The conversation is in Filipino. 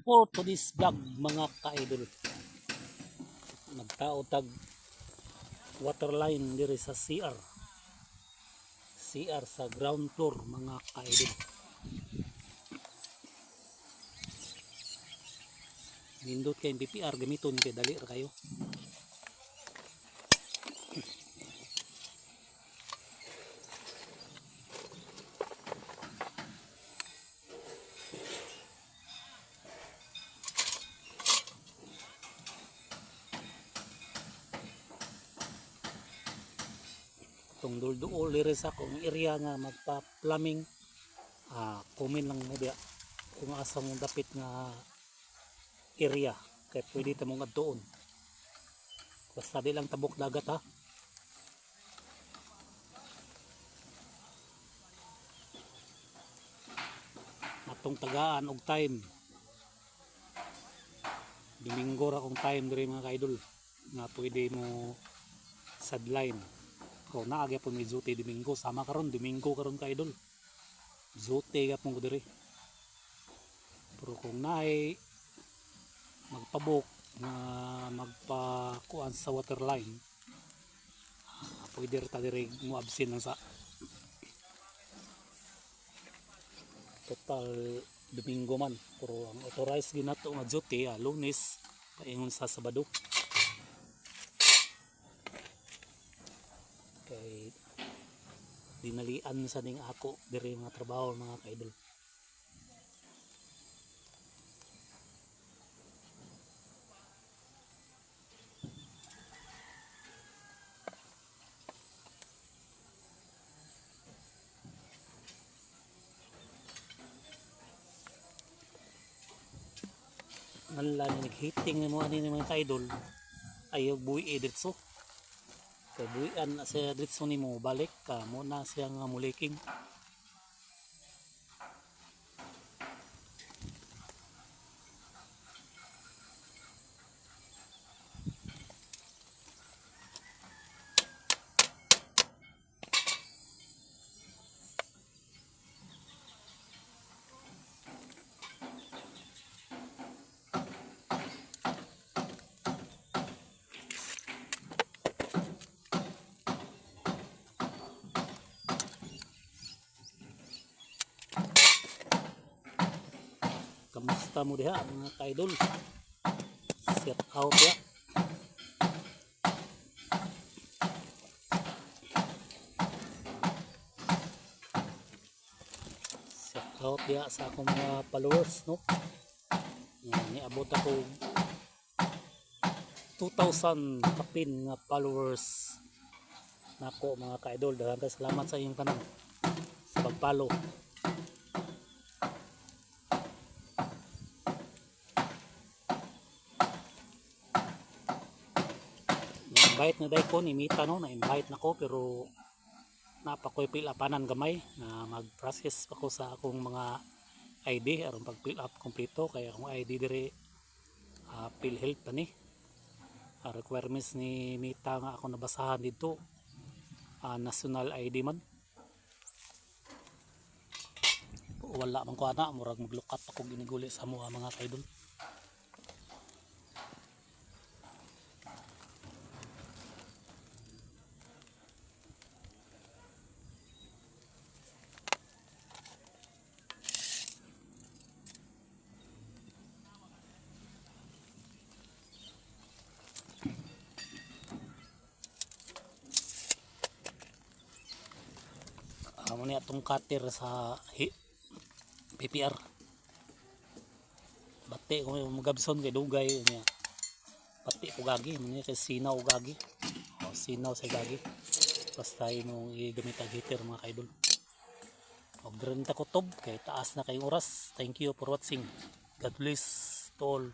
For today's vlog mga ka-idol, nagtao tag waterline diri sa CR sa ground floor mga ka-idol. Nindot kay BPR gamiton kay dali ra kayo. Itong dulduol diri sa akong area nga magpa-plumbing, comment lang mo diya kung asa mong dapit nga area kay pwede ta mong adtuon. Basta di lang tabok dagat ha. Atong tagaan og time. Domingo ra kong time diri mga ka-idol nga pwede mo sideline. Kung naagya po may duty Domingo, sama karon Domingo karon ka-idol. Duty gapon ko diri. Pero kung naay magpabok na magpakuan sa waterline, pwede rita diri mo absent lang sa total Domingo man. Pero ang authorized ginato nga duty Lunes paingon sa Sabado. Kay dinalian sa ning ako diri mga trabaho mga ka-idol. Nala ni naghiting mo ani mga ka-idol ayaw buhi diretso. Kay buhian na siya diretso nimo balik ka mo na siya nga muliking. Kamusta mo diha mga ka-idol? Set out ya. Set out ya sa akong mga followers no. Niabot ako 2,000 kapin nga followers nako mga ka-idol. Daghang salamat sa inyong tanan sa pag-follow. Na-invite na day ko ni Mita no, na-invite na ko pero napakoy fill upanan gamay na mag-process pa ko sa akong mga ID aron pag fill up kompleto kaya akong ID dire PhilHealth pa ni. Requirements ni Mita nga ako nabasahan dito national ID man. Wala man ko ana murag mag-look up ako giniguli sa mga ka-idol. Amo ni atong cutter sa PPR. Bati ko magabson kay dugay niya. Pati ko gagi niya kay sinaw gagi. Sinaw sa gagi. Basta imo igamit ang heater mga ka-idol. Og dren ta kutob kay taas na kayong oras. Thank you for watching. God bless to all.